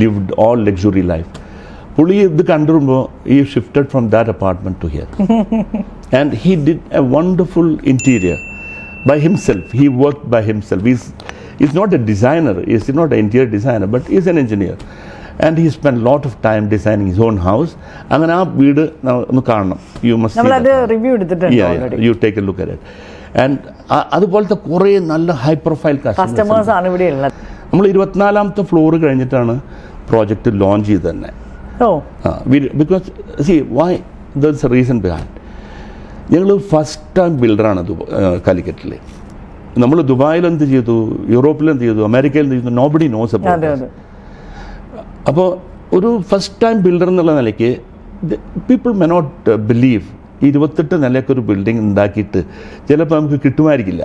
lived all luxury life. പുള്ളി ഇത് കണ്ടിരുമ്പോൾ he shifted from that apartment to here. And he did a wonderful interior by himself. He worked by himself. He's not a designer, he's not an interior designer, but he's an engineer. And he spent a lot of time designing his own house. അങ്ങനെ ആ വീട് ഒന്ന് കാണണം. You must see that. Review എടുത്തിട്ടുണ്ട്. Yeah, you take a look at it. And അതുപോലത്തെ കുറേ നല്ല ഹൈ പ്രൊഫൈൽ കസ്റ്റമേഴ്സ് ആണ് ഇവിടെ ഉള്ളത്. നമ്മൾ 24ാമത്തെ ഫ്ലോർ കഴിഞ്ഞിട്ടാണ് പ്രോജക്റ്റ് ലോഞ്ച് ചെയ്ത് തന്നെ. Because see why there's a reason behind. ഞങ്ങൾ ഫസ്റ്റ് ടൈം ബിൽഡറാണ് കാലിക്കറ്റിൽ. നമ്മൾ ദുബായിൽ എന്ത് ചെയ്തു, യൂറോപ്പിൽ എന്ത് ചെയ്തു, അമേരിക്കയിൽ എന്ത് ചെയ്തു, നോബഡി നോസ് അബൌട്ട്. അപ്പോൾ ഒരു ഫസ്റ്റ് ടൈം ബിൽഡർ എന്നുള്ള നിലയ്ക്ക് people may not believe 28 നിലയ്ക്കൊരു building ഉണ്ടാക്കിയിട്ട് ചിലപ്പോൾ നമുക്ക് കിട്ടുമായിരിക്കില്ല.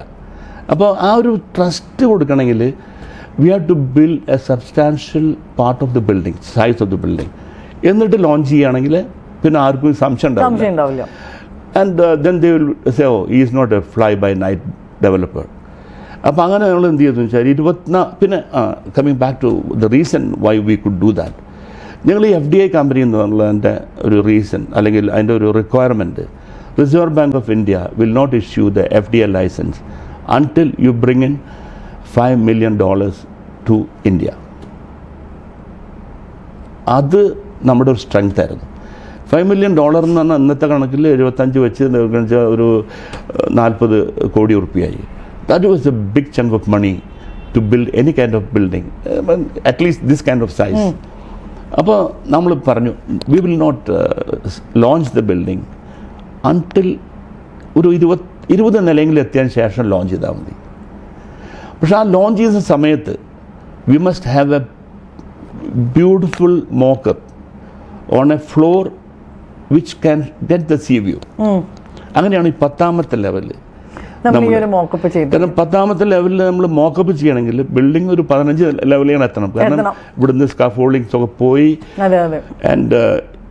അപ്പോൾ ആ ഒരു ട്രസ്റ്റ് കൊടുക്കണമെങ്കിൽ we have to build a substantial part of the building, size of the building. എന്നിട്ട് ലോഞ്ച് ചെയ്യുകയാണെങ്കിൽ പിന്നെ ആർക്കും സംശയം ഉണ്ടാവില്ല. And then they will say oh he is not a fly by night developer. അപ്പോൾ അങ്ങനെ നമ്മൾ എന്ത് ചെയ്തെന്ന് വെച്ചാൽ പിന്നെ coming back to the reason why we could do that. ഞങ്ങൾ ഈ FDI കമ്പനി എന്നുള്ളതിൻ്റെ ഒരു റീസൺ അല്ലെങ്കിൽ അതിൻ്റെ ഒരു requirement, Reserve Bank of India will not issue the FDI licence until you bring in $5 million to India. അത് നമ്മുടെ ഒരു സ്ട്രെങ്ത് ആയിരുന്നു. $5 million എന്ന് പറഞ്ഞാൽ ഇന്നത്തെ കണക്കിൽ 75 വെച്ച് ഒരു 40 കോടി റുപ്യയായി. That was a big chunk of money to build any kind of building, at least this kind of size. അപ്പോൾ നമ്മൾ പറഞ്ഞു we will not launch the building until ഒരു 20 നിലയെങ്കിലും എത്തിയതിന് ശേഷം ലോഞ്ച് ചെയ്താൽ മതി. പക്ഷെ ആ ലോഞ്ച് ചെയ്യുന്ന സമയത്ത് we must have A beautiful mock-up on A floor which can get the sea view. അങ്ങനെയാണ് ഈ 10ാമത്തെ ലെവലിൽ. കാരണം 10ാമത്തെ ലെവലിൽ നമ്മൾ മോക്കപ്പ് ചെയ്യണമെങ്കിൽ ബിൽഡിംഗ് ഒരു 15 ലെവലിലാണ് എത്തണം. കാരണം ഇവിടുന്ന് സ്കാഫോൾഡിങ്സ് ഒക്കെ പോയി. ആൻഡ്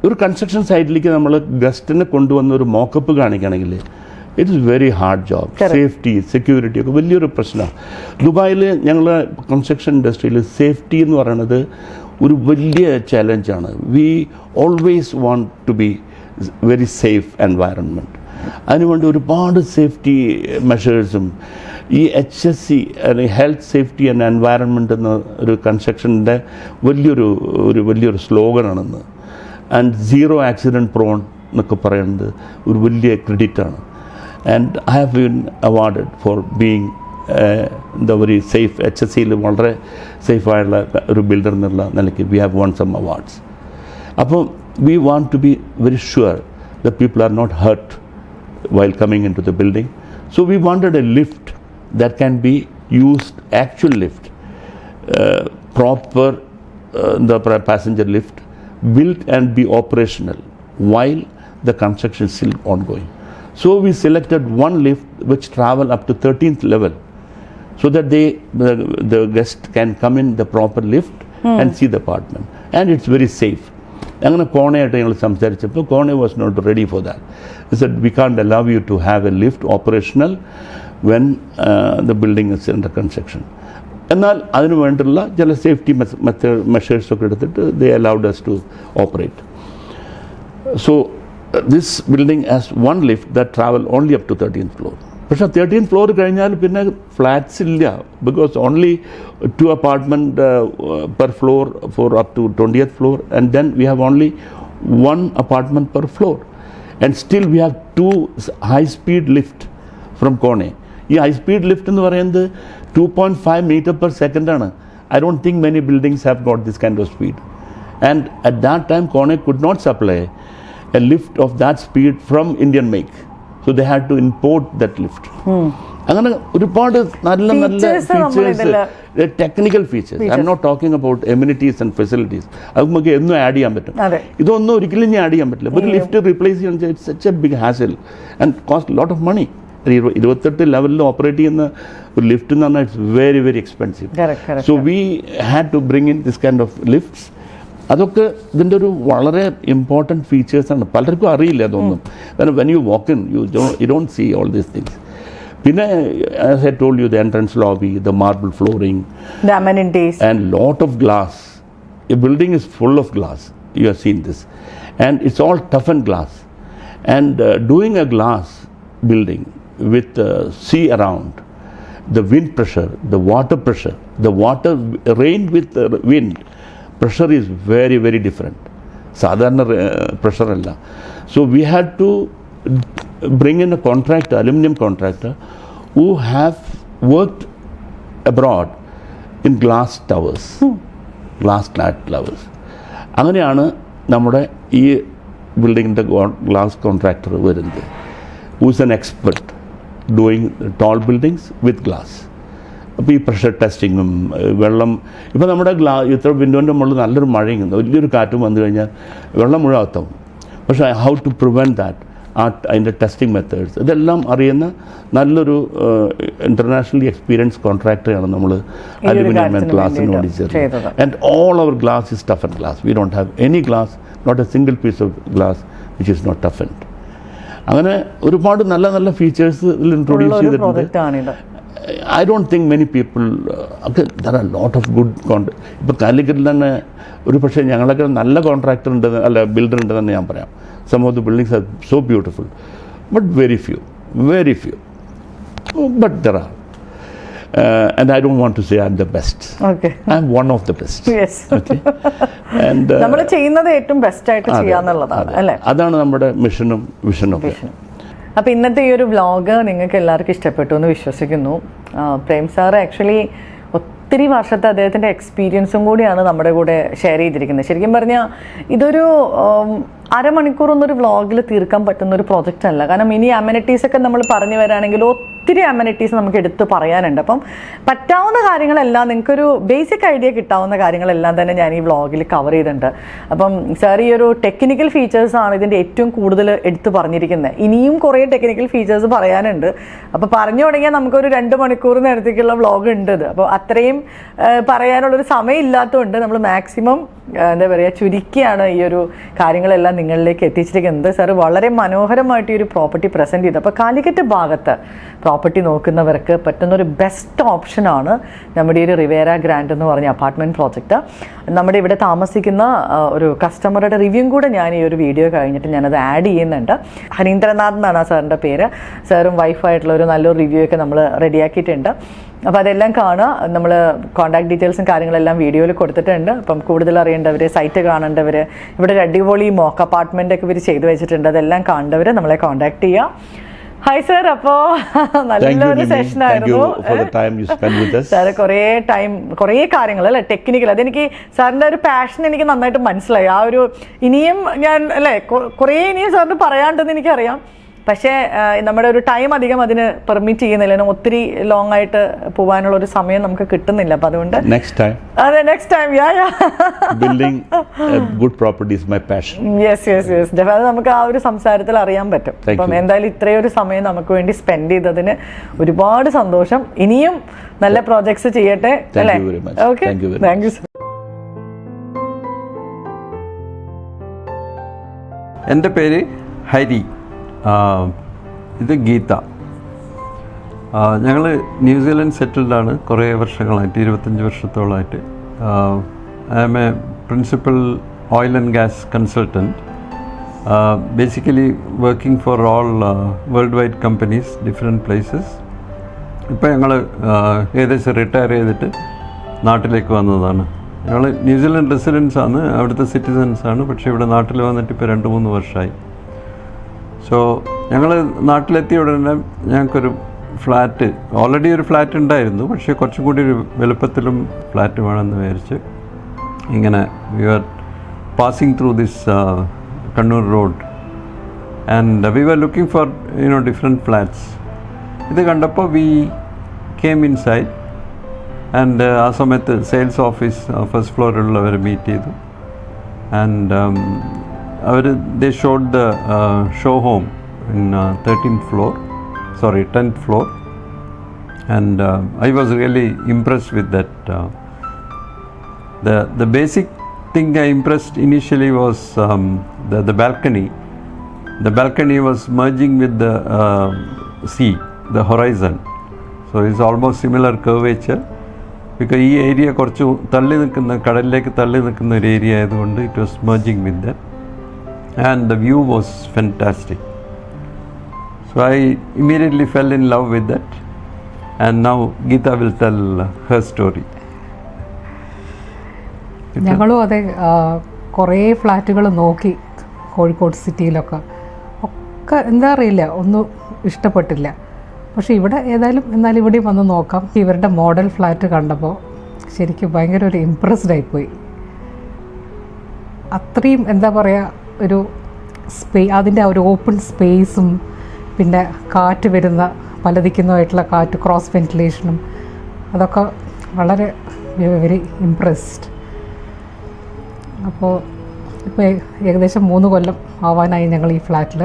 ഒരു കൺസ്ട്രക്ഷൻ സൈറ്റിലേക്ക് നമ്മൾ ഗസ്റ്റിനെ കൊണ്ടുവന്ന ഒരു മോക്കപ്പ് കാണിക്കുകയാണെങ്കിൽ it is very hard job. Safety, security ഒക്കെ വലിയൊരു പ്രശ്നമാണ്. ദുബായിൽ ഞങ്ങളുടെ കൺസ്ട്രക്ഷൻ ഇൻഡസ്ട്രിയിൽ സേഫ്റ്റി എന്ന് പറയുന്നത് ഒരു വലിയ ചാലഞ്ചാണ്. We always want to be very safe environment. അതിനുവേണ്ടി ഒരുപാട് സേഫ്റ്റി മെഷേഴ്സും ഈ HSC അല്ലെങ്കിൽ ഹെൽത്ത് സേഫ്റ്റി ആൻഡ് എൻവയറൺമെൻറ്റ് എന്ന ഒരു കൺസ്ട്രക്ഷൻ്റെ വലിയൊരു സ്ലോഗനാണെന്ന്. ആൻഡ് സീറോ ആക്സിഡൻറ്റ് പ്രോൺ എന്നൊക്കെ പറയുന്നത് ഒരു വലിയ ക്രെഡിറ്റാണ്. And I have been awarded for being എന്താ പറയുക സേഫ്. HSCയിൽ വളരെ സേഫായുള്ള ഒരു ബിൽഡർ എന്നുള്ള നിലയ്ക്ക് we have won some awards. അപ്പോൾ we want to be very sure the people are not hurt while coming into the building. So we wanted a lift that can be used, actual lift, proper the passenger lift, built and be operational while the construction is still ongoing. So we selected one lift which travel up to 13th level so that the guest can come in the proper lift and see the apartment, and it's very safe. അങ്ങനെ കോണയായിട്ട് ഞങ്ങൾ സംസാരിച്ചപ്പോൾ Kone was not ready for that. Said we can't allow you to have a lift operational when the building is under construction. എന്നാൽ അതിനു വേണ്ടിയുള്ള ചില സേഫ്റ്റി മെഷേഴ്സൊക്കെ എടുത്തിട്ട് they allowed us to operate. So this building has one lift that travel only up to 13th floor. പക്ഷേ 13th ഫ്ലോർ കഴിഞ്ഞാൽ പിന്നെ ഫ്ലാറ്റ്സ് ഇല്ല. Because only 2 apartment per floor for up to 20th floor, and then we have only 1 apartment per floor, and still we have 2 high speed lift from Kone. ഈ ഹൈ സ്പീഡ് ലിഫ്റ്റ് എന്ന് പറയുന്നത് 2.5 meter per second. I don't think many buildings have got this kind of speed. And at that time, Kone could not supply a lift of that speed from Indian make. So they had to import that lift. അങ്ങനെ ഒരുപാട് നല്ല നല്ല features, technical features. I'm not talking about amenities and facilities. അത് നമുക്ക് എന്നും ആഡ് ചെയ്യാൻ പറ്റും. ഇതൊന്നും ഒരിക്കലും ഞാൻ ആഡ് ചെയ്യാൻ പറ്റില്ല. ഒരു ലിഫ്റ്റ് റീപ്ലേസ് ചെയ്യാൻ it's such a big hassle and cost lot of money. 28 ലെവലിൽ ഓപ്പറേറ്റ് ചെയ്യുന്ന ഒരു ലിഫ്റ്റ് എന്ന് പറഞ്ഞാൽ it's very very expensive. So we had to bring in this kind of lifts. അതൊക്കെ ഇതിൻ്റെ ഒരു വളരെ ഇമ്പോർട്ടൻറ്റ് ഫീച്ചേഴ്സാണ്. പലർക്കും അറിയില്ല അതൊന്നും. കാരണം when you walk in you don't see all these things. പിന്നെ as I told you, the entrance lobby, the marble flooring, the amenities, and lot of glass. A building is full of glass. You have seen this, and it's all toughened glass. And doing a glass building with sea around, the wind pressure, the water pressure, the water rain with wind pressure is very very different. Sadharana pressure alla. So we had to bring in a contractor, aluminum contractor, who have worked abroad in glass towers, glass clad towers. അങ്ങനെയാണ് നമ്മുടെ ഈ ബിൽഡിങ്ങിൻ്റെ ഗ്ലാസ് കോൺട്രാക്ടർ വരുന്നത്, who's an expert doing tall buildings with glass. അപ്പോൾ ഈ പ്രഷർ ടെസ്റ്റിങ്ങും വെള്ളം, ഇപ്പോൾ നമ്മുടെ ഇത്ര വിൻഡോൻ്റെ മുകളിൽ നല്ലൊരു മഴയും വലിയൊരു കാറ്റും വന്നു കഴിഞ്ഞാൽ വെള്ളം മുഴുവൻ അകത്താവും. പക്ഷേ ഹൗ ടു പ്രിവെൻറ്റ് ദാറ്റ്, അതിൻ്റെ ടെസ്റ്റിംഗ് മെത്തേഡ്സ് ഇതെല്ലാം അറിയുന്ന നല്ലൊരു ഇൻ്റർനാഷണലി എക്സ്പീരിയൻസ് കോൺട്രാക്ടറാണ് നമ്മൾ അലുമിനിയം ആൻഡ് ഗ്ലാസിനോട് ചേർന്നത്. And all our glass is toughened glass. We don't have any glass, not a single piece of glass which is not toughened. അങ്ങനെ ഒരുപാട് നല്ല നല്ല ഫീച്ചേഴ്സ് ഇതിൽ ഇൻട്രൊഡ്യൂസ് ചെയ്തിട്ടുണ്ട്. I don't think many people, there are a lot of good ഇപ്പോൾ കാലിക്കറ്റിൽ തന്നെ ഒരു പക്ഷേ ഞങ്ങളൊക്കെ നല്ല കോൺട്രാക്ടർ ഉണ്ട്, അല്ല ബിൽഡർ ഉണ്ടെന്ന് ഞാൻ പറയാം. Some of the buildings are so beautiful, but very few. But there are. And I don't want to say I'm the best. Okay. I'm one of the best. Yes. Okay. And നമ്മൾ ചെയ്യുന്നത് ഏറ്റവും ബെസ്റ്റ് ആയിട്ട് ചെയ്യാന്നുള്ളതാണ് അല്ലേ? അതാണ് നമ്മുടെ മിഷനും വിഷനും ഒക്കെ. അപ്പോൾ ഇന്നത്തെ ഈ ഒരു വ്ലോഗ് നിങ്ങൾക്ക് എല്ലാവർക്കും ഇഷ്ടപ്പെട്ടു എന്ന് വിശ്വസിക്കുന്നു. പ്രേം സാർ ആക്ച്വലി ഒത്തിരി വർഷത്തെ അദ്ദേഹത്തിൻ്റെ എക്സ്പീരിയൻസും കൂടിയാണ് നമ്മുടെ കൂടെ ഷെയർ ചെയ്തിരിക്കുന്നത്. ശരിക്കും പറഞ്ഞാൽ ഇതൊരു അരമണിക്കൂറൊന്നൊരു വ്ലോഗിൽ തീർക്കാൻ പറ്റുന്ന ഒരു പ്രോജക്റ്റ് അല്ല. കാരണം ഇനി അമ്യൂണിറ്റീസൊക്കെ നമ്മൾ പറഞ്ഞു വരാണെങ്കിൽ ഒത്തിരി അമ്യൂണിറ്റീസ് നമുക്ക് എടുത്ത് പറയാനുണ്ട്. അപ്പം പറ്റാവുന്ന കാര്യങ്ങളെല്ലാം, നിങ്ങൾക്കൊരു ബേസിക് ഐഡിയ കിട്ടാവുന്ന കാര്യങ്ങളെല്ലാം തന്നെ ഞാൻ ഈ വ്ലോഗിൽ കവർ ചെയ്തിട്ടുണ്ട്. അപ്പം സാർ ഈ ഒരു ടെക്നിക്കൽ ഫീച്ചേഴ്സാണ് ഇതിൻ്റെ ഏറ്റവും കൂടുതൽ എടുത്ത് പറഞ്ഞിരിക്കുന്നത്. ഇനിയും കുറേ ടെക്നിക്കൽ ഫീച്ചേഴ്സ് പറയാനുണ്ട്. അപ്പോൾ പറഞ്ഞു തുടങ്ങിയാൽ നമുക്കൊരു 2 മണിക്കൂർ നേരത്തേക്കുള്ള വ്ലോഗ് ഉണ്ട് ഇത്. അപ്പോൾ അത്രയും പറയാനുള്ളൊരു സമയം ഇല്ലാത്തതുകൊണ്ട് നമ്മൾ മാക്സിമം എന്താ പറയുക ചുരുക്കിയാണ് ഈ ഒരു കാര്യങ്ങളെല്ലാം നിങ്ങളിലേക്ക് എത്തിച്ചിരിക്കുന്നത്. സാർ വളരെ മനോഹരമായിട്ട് ഈ ഒരു പ്രോപ്പർട്ടി പ്രസൻറ്റ് ചെയ്തു. അപ്പോൾ കാലിക്കറ്റ് ഭാഗത്ത് പ്രോപ്പർട്ടി നോക്കുന്നവർക്ക് പറ്റുന്നൊരു ബെസ്റ്റ് ഓപ്ഷനാണ് നമ്മുടെ ഈ ഒരു റിവേര ഗ്രാൻഡ് എന്ന് പറഞ്ഞ അപ്പാർട്ട്മെൻറ്റ് പ്രോജക്റ്റ്. നമ്മുടെ ഇവിടെ താമസിക്കുന്ന ഒരു കസ്റ്റമറുടെ റിവ്യൂ കൂടെ ഞാൻ ഈ ഒരു വീഡിയോ കഴിഞ്ഞിട്ട് ഞാനത് ആഡ് ചെയ്യുന്നുണ്ട്. ഹരീന്ദ്രനാഥ് എന്നാണ് സാറിൻ്റെ പേര്. സാറും വൈഫായിട്ടുള്ള ഒരു നല്ലൊരു റിവ്യൂ ഒക്കെ നമ്മൾ റെഡിയാക്കിയിട്ടുണ്ട്. അപ്പോൾ അതെല്ലാം കാണുക. നമ്മൾ കോൺടാക്ട് ഡീറ്റെയിൽസും കാര്യങ്ങളെല്ലാം വീഡിയോയിൽ കൊടുത്തിട്ടുണ്ട്. അപ്പം കൂടുതൽ അറിയേണ്ടവർ, സൈറ്റ് കാണേണ്ടവർ, ഇവിടെ ഒരു അടിപൊളി മോക്ക് അപ്പാർട്ട്മെൻ്റ് ഒക്കെ ഇവർ ചെയ്തു വെച്ചിട്ടുണ്ട്. അതെല്ലാം കാണേണ്ടവർ നമ്മളെ കോൺടാക്ട് ചെയ്യുക. ഹായ് സർ, അപ്പോൾ നല്ലൊരു സെഷനായിരുന്നു സാർ. കുറേ കാര്യങ്ങൾ അല്ലേ ടെക്നിക്കൽ, അതെനിക്ക് സാറിൻ്റെ ഒരു പാഷൻ എനിക്ക് നന്നായിട്ട് മനസ്സിലായി. ആ ഒരു ഇനിയും ഞാൻ അല്ലേ കുറേ ഇനിയും സാറിന് പറയാണ്ടെന്ന് എനിക്കറിയാം. പക്ഷേ നമ്മുടെ ഒരു ടൈം അധികം അതിന് പെർമിറ്റ് ചെയ്യുന്നില്ല. ഒത്തിരി ലോങ് ആയിട്ട് പോകാനുള്ള ഒരു സമയം നമുക്ക് കിട്ടുന്നില്ല. അപ്പം അതുകൊണ്ട് നെക്സ്റ്റ് ടൈം അത് നമുക്ക് ആ ഒരു സംസാരത്തിൽ അറിയാൻ പറ്റും. അപ്പം എന്തായാലും ഇത്രയൊരു സമയം നമുക്ക് വേണ്ടി സ്പെൻഡ് ചെയ്തതിന് ഒരുപാട് സന്തോഷം. ഇനിയും നല്ല പ്രോജക്ട്സ് ചെയ്യട്ടെ അല്ലേ? Okay, thank you sir. എൻ്റെ പേര് ഹരി, ഇത് ഗീത. ഞങ്ങൾ ന്യൂസിലൻഡ് സെറ്റിൽഡാണ് കുറേ വർഷങ്ങളായിട്ട്, 25 വർഷത്തോളമായിട്ട്. I am a principal oil and gas consultant, basically working for all world wide companies, different places. ഇപ്പോൾ ഞങ്ങൾ ഏകദേശം റിട്ടയർ ചെയ്തിട്ട് നാട്ടിലേക്ക് വന്നതാണ്. ഞങ്ങൾ ന്യൂസിലൻഡ് റെസിഡൻസാണ്, അവിടുത്തെ സിറ്റിസൻസാണ്. പക്ഷേ ഇവിടെ നാട്ടിൽ വന്നിട്ട് ഇപ്പോൾ 2-3 വർഷമായി. സോ ഞങ്ങൾ നാട്ടിലെത്തിയ ഉടനെ ഞങ്ങൾക്കൊരു ഫ്ലാറ്റ് ഓൾറെഡി ഒരു ഫ്ലാറ്റ് ഉണ്ടായിരുന്നു, പക്ഷേ കുറച്ചും കൂടി ഒരു വലുപ്പത്തിലും ഫ്ലാറ്റ് വേണമെന്ന് വിചാരിച്ച് ഇങ്ങനെ we are passing through this Kannur road and we are looking for different flats. ഇത് കണ്ടപ്പോൾ we came inside and ആ സമയത്ത് സെയിൽസ് ഓഫീസ് ഫസ്റ്റ് ഫ്ലോറിലുള്ളവർ മീറ്റ് ചെയ്തു. ആൻഡ് അവർ they showed the show home in 10th floor, and I was really impressed with that. The basic thing I impressed initially was the balcony. The balcony was merging with the sea, the horizon, so it's almost similar curvature because ee area korchu thalli nikkunna kadalilekku thalli nikkunna oru area ayukonde it was merging with that, and the view was fantastic. So I immediately fell in love with that, and now Geeta will tell her story. ഞങ്ങളും അതെ കുറേ ഫ്ലാറ്റുകൾ നോക്കി കോഴിക്കോട് സിറ്റിയിലൊക്കെ, ഒക്കെ എന്താ അറിയില്ല ഒന്നും ഇഷ്ടപ്പെട്ടില്ല. പക്ഷേ ഇവിടെ എന്നാലും ഇവിടെ വന്ന് നോക്കാം. ഇവരുടെ മോഡൽ ഫ്ലാറ്റ് കണ്ടപ്പോൾ ശരിക്കും ഭയങ്കര ഒരു ഇമ്പ്രസ്ഡ് ആയിപ്പോയി. അത്രയും എന്താ പറയുക, ഒരു അതിൻ്റെ ആ ഒരു ഓപ്പൺ സ്പേസും പിന്നെ കാറ്റ് വരുന്ന പലതിക്കുന്നതായിട്ടുള്ള കാറ്റ്, ക്രോസ് വെന്റിലേഷനും, അതൊക്കെ വളരെ വെരി ഇംപ്രസ്ഡ്. അപ്പോൾ ഇപ്പോൾ ഏകദേശം 3 കൊല്ലം ആവാനായി ഞങ്ങൾ ഈ ഫ്ലാറ്റിൽ.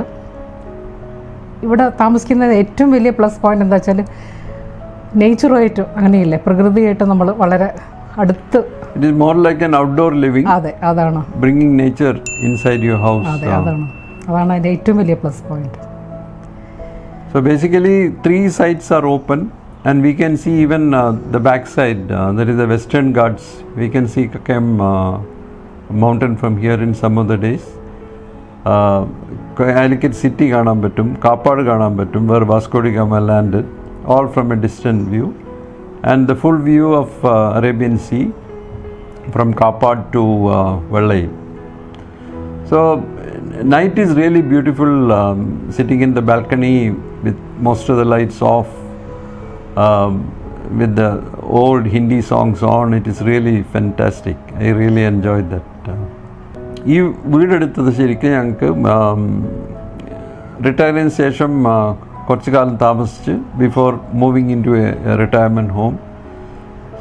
ഇവിടെ താമസിക്കുന്നത് ഏറ്റവും വലിയ പ്ലസ് പോയിൻ്റ് എന്താ വെച്ചാൽ നേച്ചറുമായിട്ടും അങ്ങനെയില്ലേ, പ്രകൃതിയായിട്ട് നമ്മൾ വളരെ അടുത്ത്. It is more like an outdoor living. അതെ, അതാണ് bringing nature inside your house. അതെ, അതാണ് അതിൻ്റെ ഏറ്റവും വലിയ plus point. So basically 3 sides are open and we can see even the back side, there is the Western Ghats. We can see Kakam mountain from here in some of the days. Calicut city കാണാൻ പറ്റും, കാപ്പാട് കാണാൻ പറ്റും, where Vasco da Gama landed, all from a distant view, and the full view of Arabian Sea from Kappad to Vellai. So night is really beautiful, sitting in the balcony with most of the lights off, with the old Hindi songs on. It is really fantastic. I really enjoyed that. ഈ വീടെടുത്തത് ശരിക്കും ഞങ്ങൾക്ക് റിട്ടയറിന് ശേഷം കുറച്ച് കാലം താമസിച്ച് before moving in to a retirement home.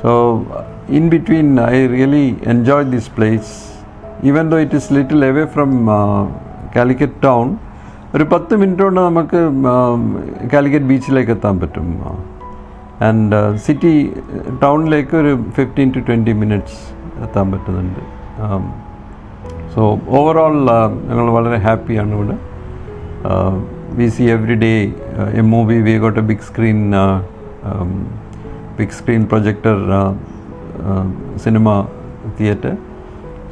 So in between I really enjoy this place. Even though it is little away from Calicut town. ഒരു 10 മിനിറ്റ് കൊണ്ട് നമുക്ക് കാലിക്കറ്റ് ബീച്ചിലേക്ക് എത്താൻ പറ്റും. ആൻഡ് സിറ്റി ടൗണിലേക്ക് ഒരു 15 to 20 മിനിറ്റ്സ് എത്താൻ പറ്റുന്നുണ്ട്. സോ ഓവറോൾ ഞങ്ങൾ വളരെ ഹാപ്പിയാണ് ഇവിടെ. We see every day a movie. We got a big screen projector cinema theatre.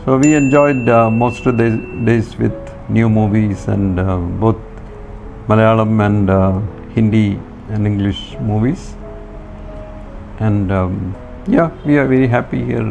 So we enjoyed most of the days with new movies and both Malayalam and Hindi and English movies. And yeah, we are very happy here.